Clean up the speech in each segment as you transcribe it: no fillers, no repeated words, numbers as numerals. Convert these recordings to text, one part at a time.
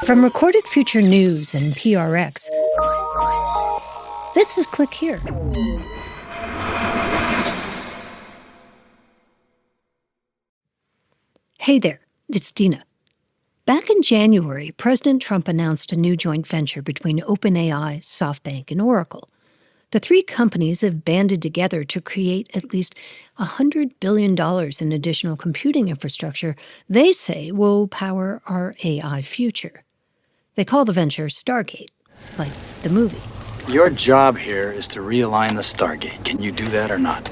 From Recorded Future News and PRX, this is Click Here. Hey there, it's Dina. Back in January, President Trump announced a new joint venture between OpenAI, SoftBank, and Oracle. The three companies have banded together to create at least $100 billion in additional computing infrastructure they say will power our AI future. They call the venture Stargate, like the movie. Your job here is to realign the Stargate. Can you do that or not?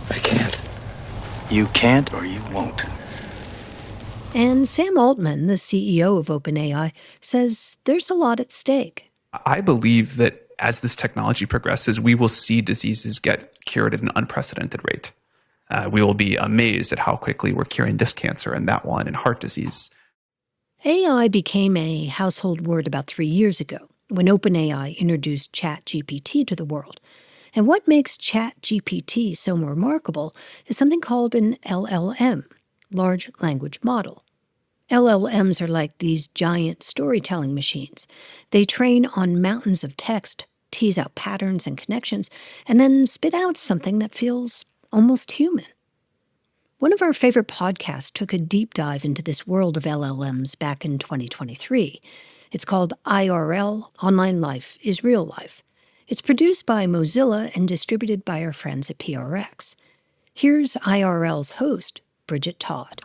I can't. You can't or you won't. And Sam Altman, the CEO of OpenAI, says there's a lot at stake. I believe that as this technology progresses, we will see diseases get cured at an unprecedented rate. We will be amazed at how quickly we're curing this cancer and that one and heart disease. AI became a household word about 3 years ago when OpenAI introduced ChatGPT to the world. And what makes ChatGPT so remarkable is something called an LLM, large language model. LLMs are like these giant storytelling machines. They train on mountains of text, tease out patterns and connections, and then spit out something that feels almost human. One of our favorite podcasts took a deep dive into this world of LLMs back in 2023. It's called IRL, Online Life is Real Life. It's produced by Mozilla and distributed by our friends at PRX. Here's IRL's host, Bridget Todd.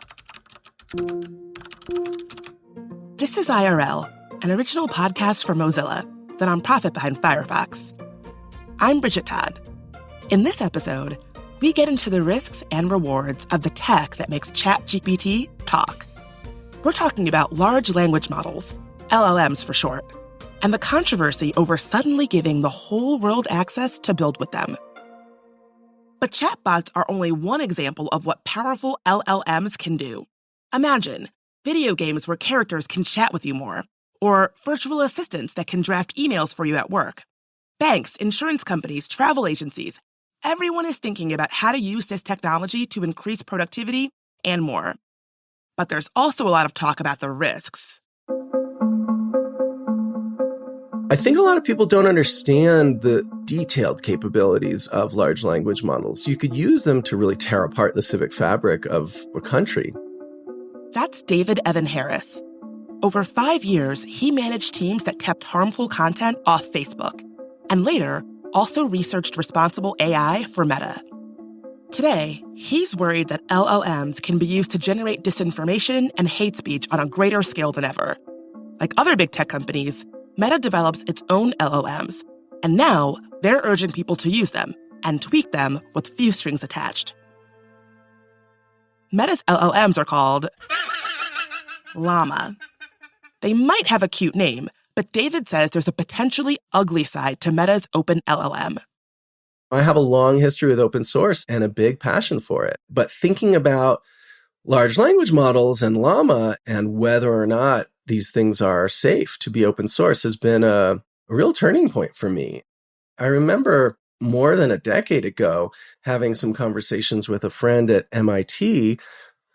This is IRL, an original podcast from Mozilla, the nonprofit behind Firefox. I'm Bridget Todd. In this episode, we get into the risks and rewards of the tech that makes ChatGPT talk. We're talking about large language models, LLMs for short, and the controversy over suddenly giving the whole world access to build with them. But chatbots are only one example of what powerful LLMs can do. Imagine video games where characters can chat with you more, or virtual assistants that can draft emails for you at work. Banks, insurance companies, travel agencies, everyone is thinking about how to use this technology to increase productivity and more. But there's also a lot of talk about the risks. I think a lot of people don't understand the detailed capabilities of large language models. You could use them to really tear apart the civic fabric of a country. That's David Evan Harris. Over 5 years, he managed teams that kept harmful content off Facebook, and later also researched responsible AI for Meta. Today, he's worried that LLMs can be used to generate disinformation and hate speech on a greater scale than ever. Like other big tech companies, Meta develops its own LLMs, and now they're urging people to use them and tweak them with few strings attached. Meta's LLMs are called Llama. They might have a cute name, but David says there's a potentially ugly side to Meta's open LLM. I have a long history with open source and a big passion for it. But thinking about large language models and Llama and whether or not these things are safe to be open source has been a real turning point for me. I remember more than a decade ago having some conversations with a friend at MIT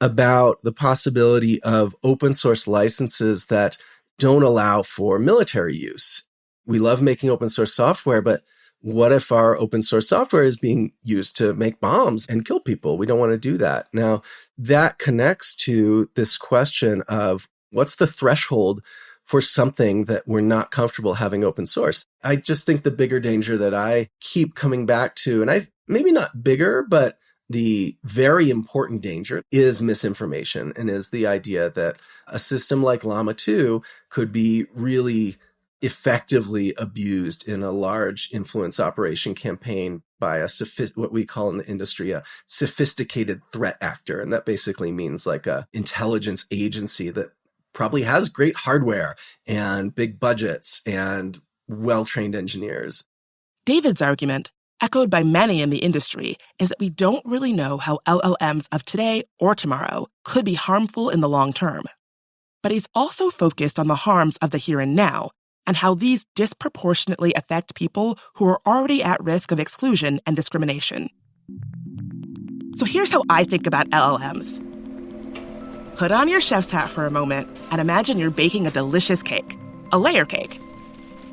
about the possibility of open source licenses that don't allow for military use. We love making open source software, but what if our open source software is being used to make bombs and kill people? We don't want to do that. Now, that connects to this question of what's the threshold for something that we're not comfortable having open source. I just think the bigger danger that I keep coming back to, and maybe not bigger, but the very important danger is misinformation, and is the idea that a system like Llama 2 could be really effectively abused in a large influence operation campaign by what we call in the industry a sophisticated threat actor. And that basically means like a intelligence agency that probably has great hardware and big budgets and well-trained engineers. David's argument, echoed by many in the industry, is that we don't really know how LLMs of today or tomorrow could be harmful in the long term. But he's also focused on the harms of the here and now, and how these disproportionately affect people who are already at risk of exclusion and discrimination. So here's how I think about LLMs. Put on your chef's hat for a moment and imagine you're baking a delicious cake, a layer cake.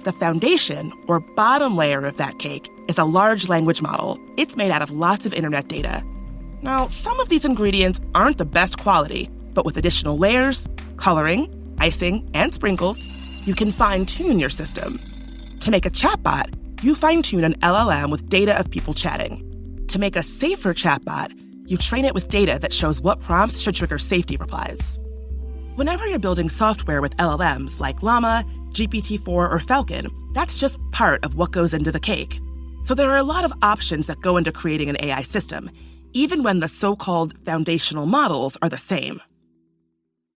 The foundation, or bottom layer of that cake, is a large language model. It's made out of lots of internet data. Now, some of these ingredients aren't the best quality, but with additional layers, coloring, icing, and sprinkles, you can fine-tune your system. To make a chatbot, you fine-tune an LLM with data of people chatting. To make a safer chatbot, you train it with data that shows what prompts should trigger safety replies. Whenever you're building software with LLMs like Llama, GPT-4, or Falcon, that's just part of what goes into the cake. So there are a lot of options that go into creating an AI system, even when the so-called foundational models are the same.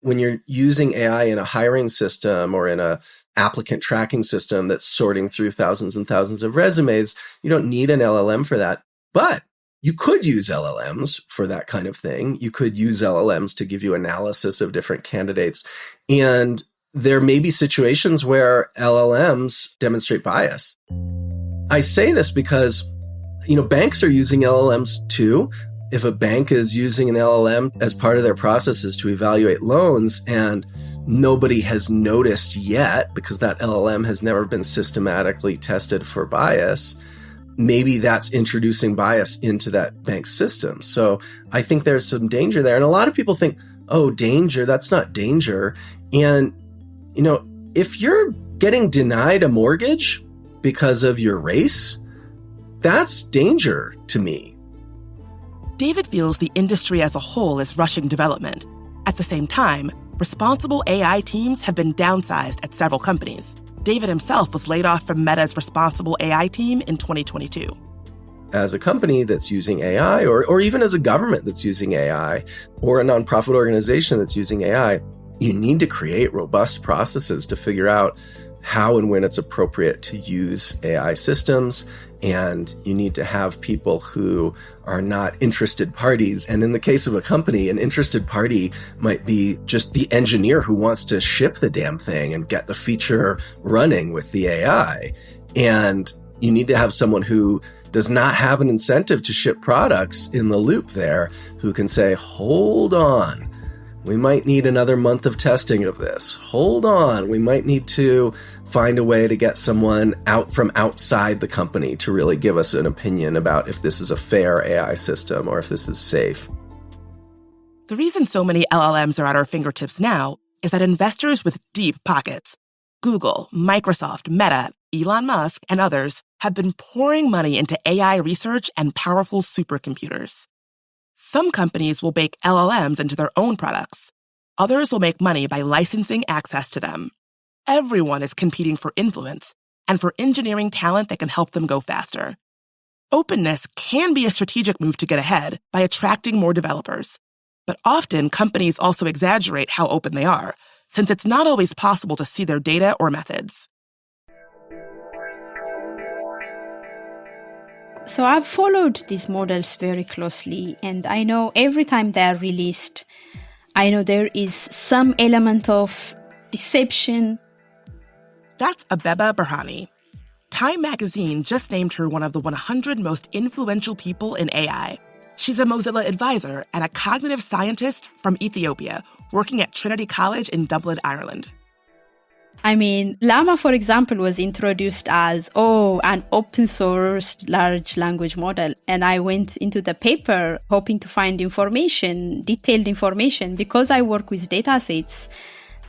When you're using AI in a hiring system or in a applicant tracking system that's sorting through thousands and thousands of resumes, you don't need an LLM for that. But you could use LLMs for that kind of thing. You could use LLMs to give you analysis of different candidates. And there may be situations where LLMs demonstrate bias. I say this because, banks are using LLMs too. If a bank is using an LLM as part of their processes to evaluate loans and nobody has noticed yet because that LLM has never been systematically tested for bias, maybe that's introducing bias into that bank system. So I think there's some danger there. And a lot of people think, oh, danger, that's not danger. And, if you're getting denied a mortgage because of your race, that's danger to me. David feels the industry as a whole is rushing development. At the same time, responsible AI teams have been downsized at several companies. David himself was laid off from Meta's responsible AI team in 2022. As a company that's using AI, or even as a government that's using AI, or a nonprofit organization that's using AI, you need to create robust processes to figure out how and when it's appropriate to use AI systems. And you need to have people who are not interested parties. And in the case of a company, an interested party might be just the engineer who wants to ship the damn thing and get the feature running with the AI. And you need to have someone who does not have an incentive to ship products in the loop there, who can say, hold on, we might need another month of testing of this. Hold on, we might need to find a way to get someone out from outside the company to really give us an opinion about if this is a fair AI system or if this is safe. The reason so many LLMs are at our fingertips now is that investors with deep pockets, Google, Microsoft, Meta, Elon Musk, and others, have been pouring money into AI research and powerful supercomputers. Some companies will bake LLMs into their own products. Others will make money by licensing access to them. Everyone is competing for influence and for engineering talent that can help them go faster. Openness can be a strategic move to get ahead by attracting more developers. But often, companies also exaggerate how open they are, since it's not always possible to see their data or methods. So I've followed these models very closely, and I know every time they are released, I know there is some element of deception. That's Abeba Berhani. Time magazine just named her one of the 100 most influential people in AI. She's a Mozilla advisor and a cognitive scientist from Ethiopia, working at Trinity College in Dublin, Ireland. Llama, for example, was introduced as, an open source large language model. And I went into the paper hoping to find detailed information. Because I work with datasets,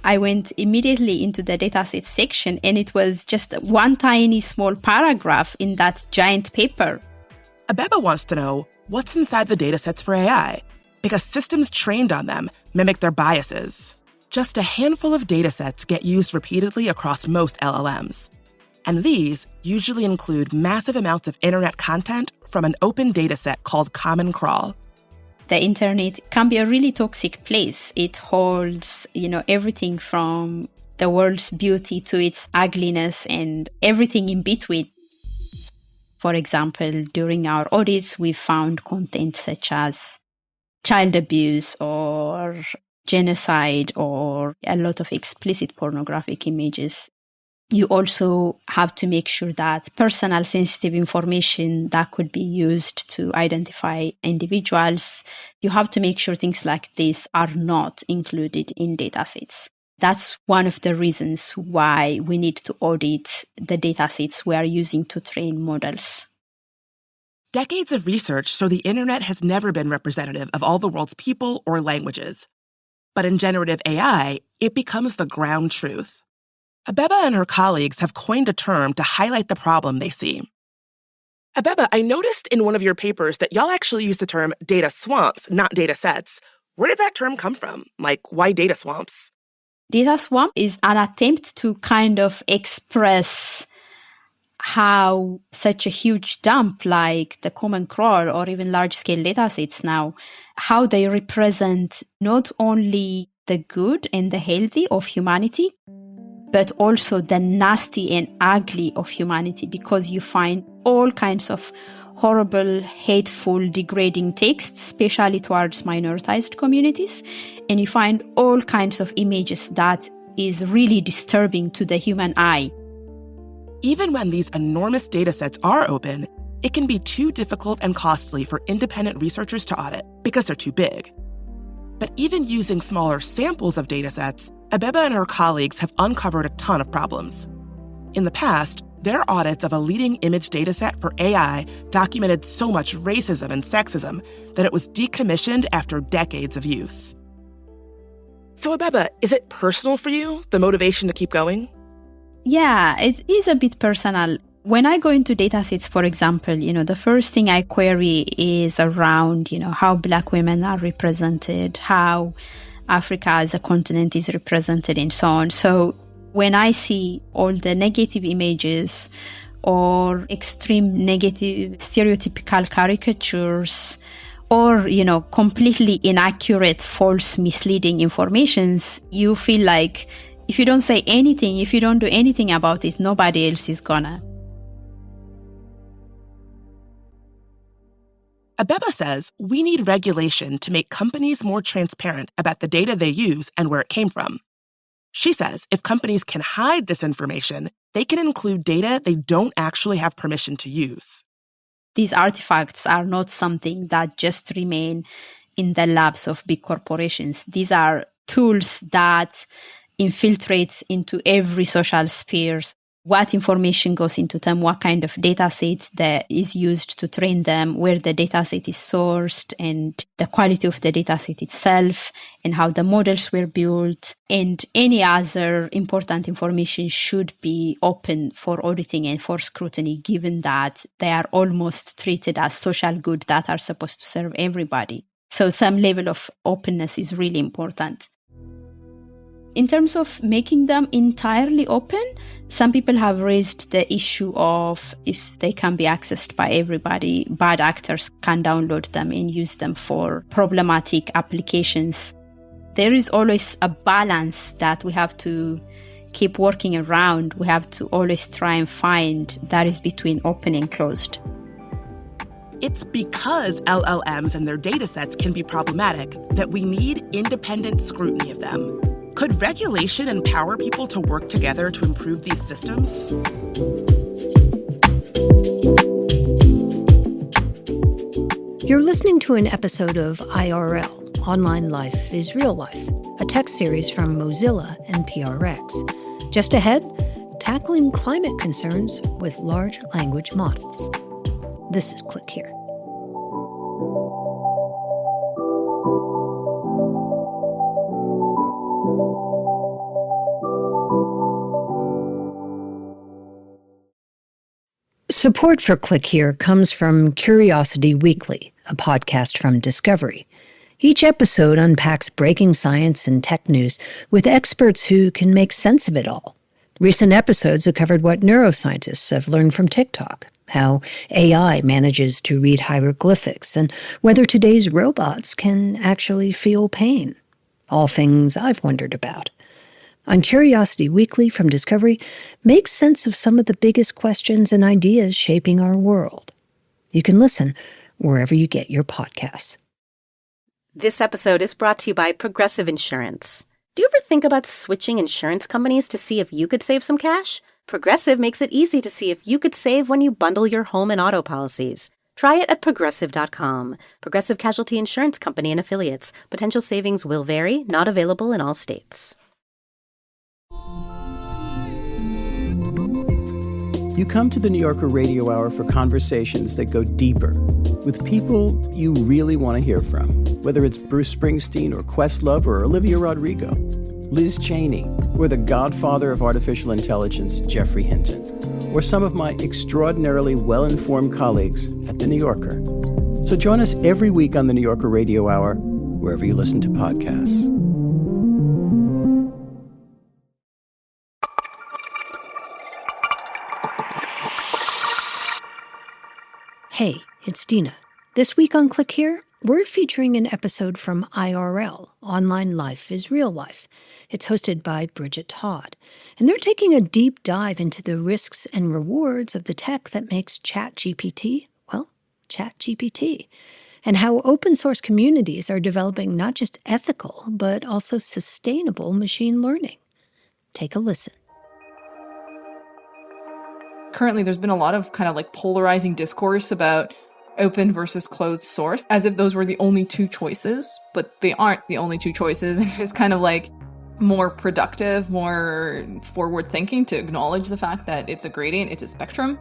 I went immediately into the datasets section, and it was just one tiny small paragraph in that giant paper. Abeba wants to know what's inside the datasets for AI, because systems trained on them mimic their biases. Just a handful of datasets get used repeatedly across most LLMs. And these usually include massive amounts of internet content from an open dataset called Common Crawl. The internet can be a really toxic place. It holds, everything from the world's beauty to its ugliness and everything in between. For example, during our audits, we found content such as child abuse or genocide or a lot of explicit pornographic images. You also have to make sure that personal sensitive information that could be used to identify individuals, you have to make sure things like this are not included in datasets. That's one of the reasons why we need to audit the datasets we are using to train models. Decades of research show the internet has never been representative of all the world's people or languages. But in generative AI, it becomes the ground truth. Abeba and her colleagues have coined a term to highlight the problem they see. Abeba, I noticed in one of your papers that y'all actually use the term data swamps, not data sets. Where did that term come from? Like, why data swamps? Data swamp is an attempt to kind of express how such a huge dump like the Common Crawl or even large-scale datasets now, how they represent not only the good and the healthy of humanity, but also the nasty and ugly of humanity, because you find all kinds of horrible, hateful, degrading texts, especially towards minoritized communities. And you find all kinds of images that is really disturbing to the human eye. Even when these enormous datasets are open, it can be too difficult and costly for independent researchers to audit because they're too big. But even using smaller samples of datasets, Abeba and her colleagues have uncovered a ton of problems. In the past, their audits of a leading image dataset for AI documented so much racism and sexism that it was decommissioned after decades of use. So Abeba, is it personal for you, the motivation to keep going? Yeah, it is a bit personal. When I go into datasets, for example, the first thing I query is around, how Black women are represented, how Africa as a continent is represented, and so on. So when I see all the negative images or extreme negative stereotypical caricatures or, completely inaccurate, false, misleading informations, you feel like if you don't say anything, if you don't do anything about it, nobody else is gonna. Abeba says we need regulation to make companies more transparent about the data they use and where it came from. She says if companies can hide this information, they can include data they don't actually have permission to use. These artifacts are not something that just remain in the labs of big corporations. These are tools that infiltrate into every social sphere. What information goes into them, what kind of data set that is used to train them, where the data set is sourced, and the quality of the data set itself, and how the models were built, and any other important information should be open for auditing and for scrutiny, given that they are almost treated as social good that are supposed to serve everybody. So some level of openness is really important. In terms of making them entirely open, some people have raised the issue of if they can be accessed by everybody, bad actors can download them and use them for problematic applications. There is always a balance that we have to keep working around. We have to always try and find that is between open and closed. It's because LLMs and their datasets can be problematic that we need independent scrutiny of them. Could regulation empower people to work together to improve these systems? You're listening to an episode of IRL, Online Life is Real Life, a tech series from Mozilla and PRX. Just ahead, tackling climate concerns with large language models. This is Click Here. Support for Click Here comes from Curiosity Weekly, a podcast from Discovery. Each episode unpacks breaking science and tech news with experts who can make sense of it all. Recent episodes have covered what neuroscientists have learned from TikTok, how AI manages to read hieroglyphics, and whether today's robots can actually feel pain. All things I've wondered about. On Curiosity Weekly from Discovery, make sense of some of the biggest questions and ideas shaping our world. You can listen wherever you get your podcasts. This episode is brought to you by Progressive Insurance. Do you ever think about switching insurance companies to see if you could save some cash? Progressive makes it easy to see if you could save when you bundle your home and auto policies. Try it at Progressive.com. Progressive Casualty Insurance Company and Affiliates. Potential savings will vary, not available in all states. You come to the New Yorker Radio Hour for conversations that go deeper with people you really want to hear from, whether it's Bruce Springsteen or Questlove or Olivia Rodrigo, Liz Cheney, or the godfather of artificial intelligence, Geoffrey Hinton, or some of my extraordinarily well-informed colleagues at The New Yorker. So join us every week on the New Yorker Radio Hour, wherever you listen to podcasts. Hey, it's Dina. This week on Click Here, we're featuring an episode from IRL, Online Life is Real Life. It's hosted by Bridget Todd, and they're taking a deep dive into the risks and rewards of the tech that makes ChatGPT, well, ChatGPT, and how open source communities are developing not just ethical, but also sustainable machine learning. Take a listen. Currently, there's been a lot of kind of like polarizing discourse about open versus closed source, as if those were the only two choices, but they aren't the only two choices. It's kind of like more productive, more forward thinking to acknowledge the fact that it's a gradient, it's a spectrum.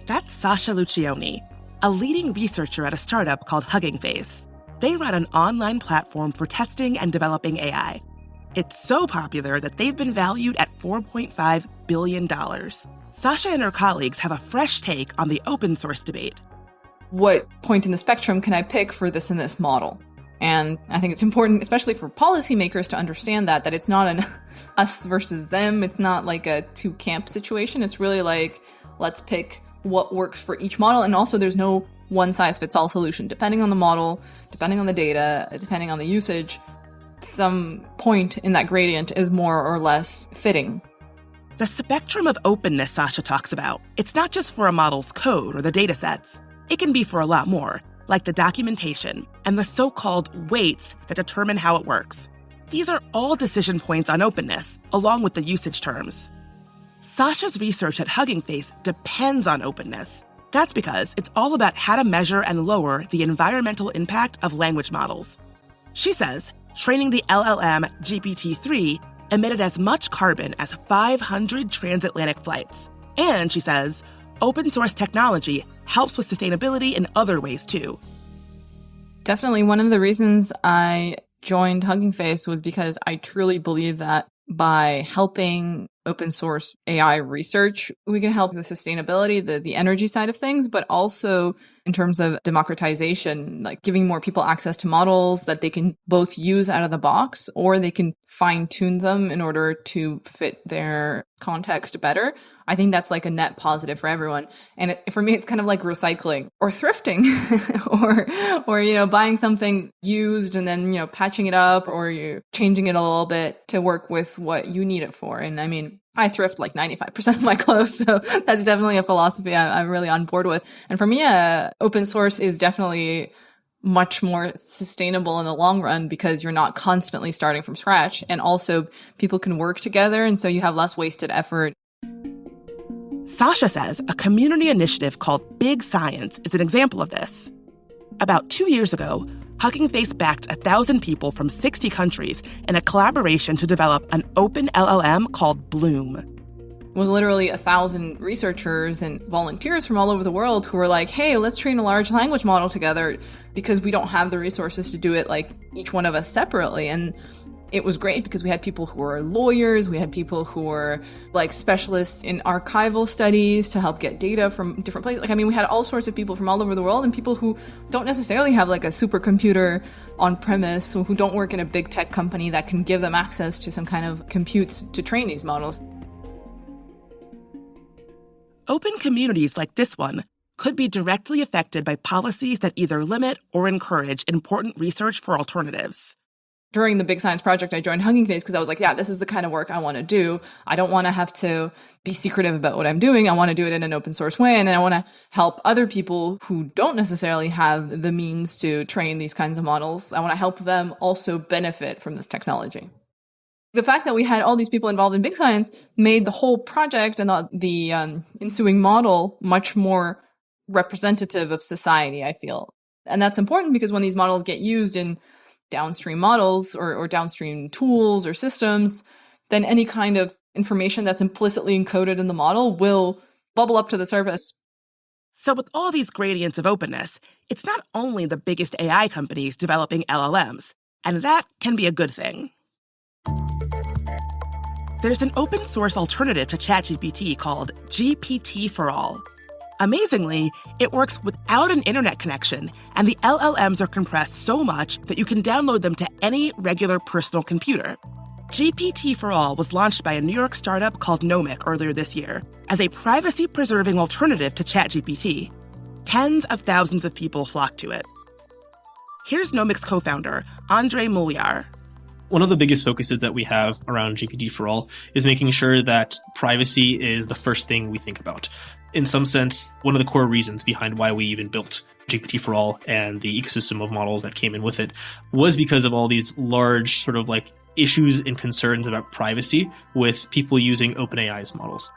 That's Sasha Lucioni, a leading researcher at a startup called Hugging Face. They run an online platform for testing and developing AI. It's so popular that they've been valued at $4.5 billion. Sasha and her colleagues have a fresh take on the open source debate. What point in the spectrum can I pick for this and this model? And I think it's important, especially for policymakers, to understand that it's not an us versus them. It's not like a two-camp situation. It's really like, let's pick what works for each model. And also there's no one-size-fits-all solution. Depending on the model, depending on the data, depending on the usage, some point in that gradient is more or less fitting. The spectrum of openness Sasha talks about, it's not just for a model's code or the data sets. It can be for a lot more, like the documentation and the so-called weights that determine how it works. These are all decision points on openness, along with the usage terms. Sasha's research at Hugging Face depends on openness. That's because it's all about how to measure and lower the environmental impact of language models. She says training the LLM GPT-3 emitted as much carbon as 500 transatlantic flights. And she says open source technology helps with sustainability in other ways too. Definitely one of the reasons I joined Hugging Face was because I truly believe that by helping open source AI research, we can help the sustainability, the energy side of things, but also in terms of democratization, like giving more people access to models that they can both use out of the box, or they can fine tune them in order to fit their context better. I think that's like a net positive for everyone. And for me, it's kind of like recycling or thrifting or, buying something used and then, patching it up, or you're changing it a little bit to work with what you need it for. And I mean, I thrift like 95% of my clothes. So that's definitely a philosophy I'm really on board with. And for me, open source is definitely much more sustainable in the long run because you're not constantly starting from scratch. And also people can work together. And so you have less wasted effort. Sasha says a community initiative called Big Science is an example of this. About 2 years ago, Hugging Face backed 1,000 people from 60 countries in a collaboration to develop an open LLM called Bloom. It was literally 1,000 researchers and volunteers from all over the world who were like, hey, let's train a large language model together because we don't have the resources to do it like each one of us separately. And it was great because we had people who were lawyers, we had people who were like specialists in archival studies to help get data from different places. We had all sorts of people from all over the world, and people who don't necessarily have like a supercomputer on premise, who don't work in a big tech company that can give them access to some kind of computes to train these models. Open communities like this one could be directly affected by policies that either limit or encourage important research for alternatives. During the Big Science project, I joined Hugging Face because I was like, yeah, this is the kind of work I want to do. I don't want to have to be secretive about what I'm doing. I want to do it in an open source way. And I want to help other people who don't necessarily have the means to train these kinds of models. I want to help them also benefit from this technology. The fact that we had all these people involved in big science made the whole project and the ensuing model much more representative of society, I feel. And that's important because when these models get used in downstream models or downstream tools or systems, then any kind of information that's implicitly encoded in the model will bubble up to the surface. So with all these gradients of openness, it's not only the biggest AI companies developing LLMs, and that can be a good thing. There's an open source alternative to ChatGPT called GPT for All. Amazingly, it works without an internet connection, and the LLMs are compressed so much that you can download them to any regular personal computer. GPT for All was launched by a New York startup called Nomic earlier this year as a privacy-preserving alternative to ChatGPT. Tens of thousands of people flocked to it. Here's Nomic's co-founder, Andre Mouliar. One of the biggest focuses that we have around GPT for All is making sure that privacy is the first thing we think about. In some sense, one of the core reasons behind why we even built GPT for All and the ecosystem of models that came in with it was because of all these large sort of like issues and concerns about privacy with people using OpenAI's models.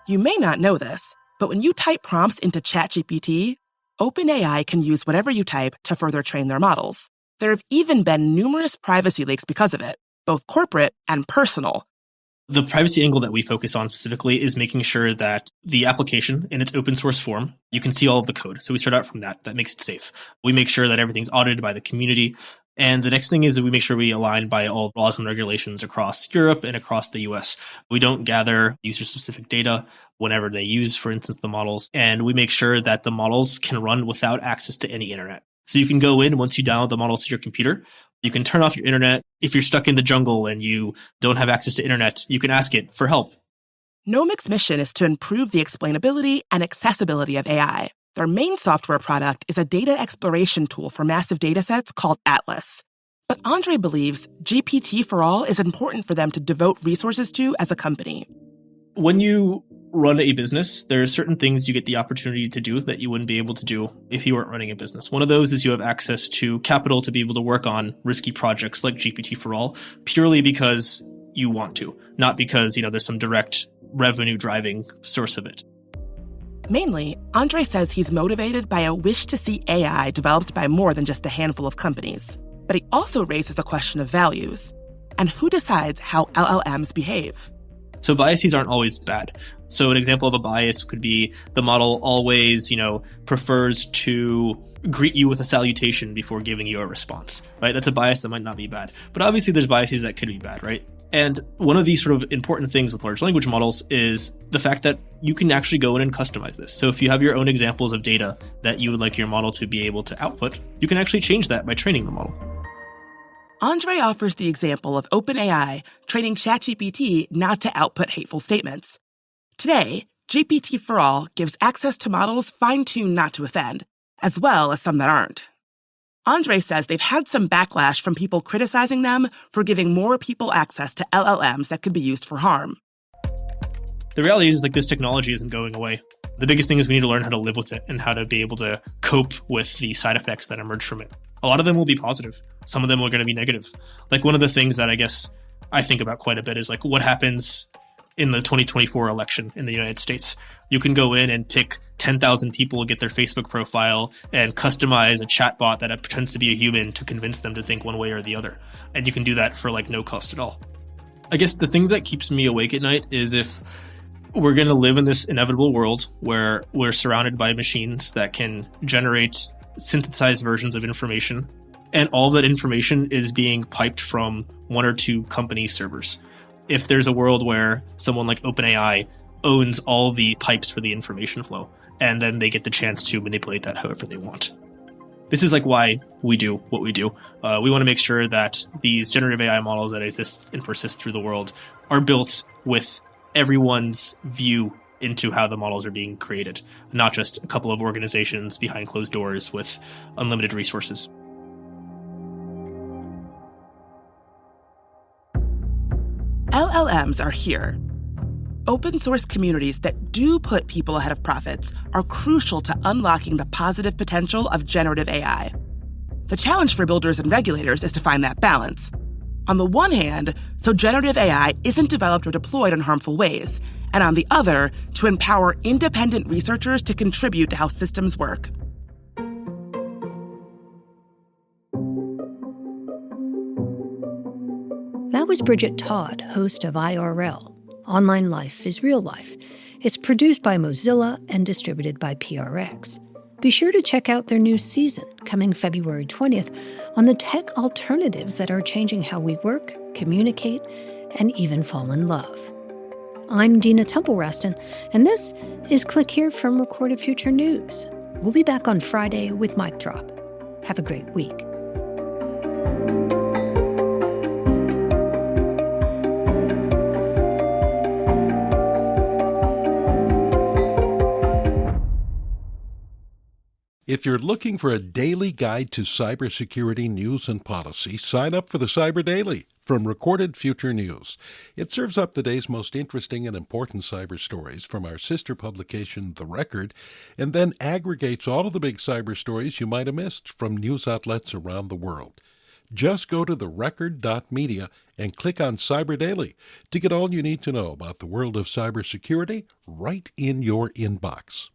You may not know this, but when you type prompts into ChatGPT, OpenAI can use whatever you type to further train their models. There have even been numerous privacy leaks because of it, both corporate and personal. The privacy angle that we focus on specifically is making sure that the application in its open source form, you can see all of the code. So we start out from that. That makes it safe. We make sure that everything's audited by the community. And the next thing is that we make sure we align by all laws and regulations across Europe and across the US. We don't gather user-specific data whenever they use, for instance, the models. And we make sure that the models can run without access to any internet. So you can go in, once you download the models to your computer, you can turn off your internet. If you're stuck in the jungle and you don't have access to internet, you can ask it for help. Nomic's mission is to improve the explainability and accessibility of AI. Their main software product is a data exploration tool for massive datasets called Atlas. But Andre believes GPT for All is important for them to devote resources to as a company. When you run a business, there are certain things you get the opportunity to do that you wouldn't be able to do if you weren't running a business. One of those is you have access to capital to be able to work on risky projects like GPT for All, purely because you want to, not because, there's some direct revenue driving source of it. Mainly, Andre says he's motivated by a wish to see AI developed by more than just a handful of companies. But he also raises a question of values and who decides how LLMs behave. So biases aren't always bad. So an example of a bias could be the model always, prefers to greet you with a salutation before giving you a response, right? That's a bias that might not be bad. But obviously there's biases that could be bad, right? And one of these sort of important things with large language models is the fact that you can actually go in and customize this. So if you have your own examples of data that you would like your model to be able to output, you can actually change that by training the model. Andre offers the example of OpenAI training ChatGPT not to output hateful statements. Today, GPT for All gives access to models fine-tuned not to offend, as well as some that aren't. Andre says they've had some backlash from people criticizing them for giving more people access to LLMs that could be used for harm. The reality is this technology isn't going away. The biggest thing is we need to learn how to live with it and how to be able to cope with the side effects that emerge from it. A lot of them will be positive. Some of them are going to be negative. One of the things that I guess I think about quite a bit is what happens in the 2024 election in the United States. You can go in and pick 10,000 people, get their Facebook profile, and customize a chatbot that pretends to be a human to convince them to think one way or the other. And you can do that for no cost at all. I guess the thing that keeps me awake at night is if we're going to live in this inevitable world where we're surrounded by machines that can generate synthesized versions of information, and all that information is being piped from one or two company servers. If there's a world where someone like OpenAI owns all the pipes for the information flow, and then they get the chance to manipulate that however they want. This is why we do what we do. We want to make sure that these generative AI models that exist and persist through the world are built with everyone's view into how the models are being created, not just a couple of organizations behind closed doors with unlimited resources. LLMs are here. Open source communities that do put people ahead of profits are crucial to unlocking the positive potential of generative AI. The challenge for builders and regulators is to find that balance. On the one hand, so generative AI isn't developed or deployed in harmful ways, and on the other, to empower independent researchers to contribute to how systems work. That was Bridget Todd, host of IRL, Online Life is Real Life. It's produced by Mozilla and distributed by PRX. Be sure to check out their new season, coming February 20th, on the tech alternatives that are changing how we work, communicate, and even fall in love. I'm Dina Temple-Raston, and this is Click Here from Recorded Future News. We'll be back on Friday with Mic Drop. Have a great week. If you're looking for a daily guide to cybersecurity news and policy, sign up for the Cyber Daily from Recorded Future News. It serves up the day's most interesting and important cyber stories from our sister publication, The Record, and then aggregates all of the big cyber stories you might have missed from news outlets around the world. Just go to therecord.media and click on Cyber Daily to get all you need to know about the world of cybersecurity right in your inbox.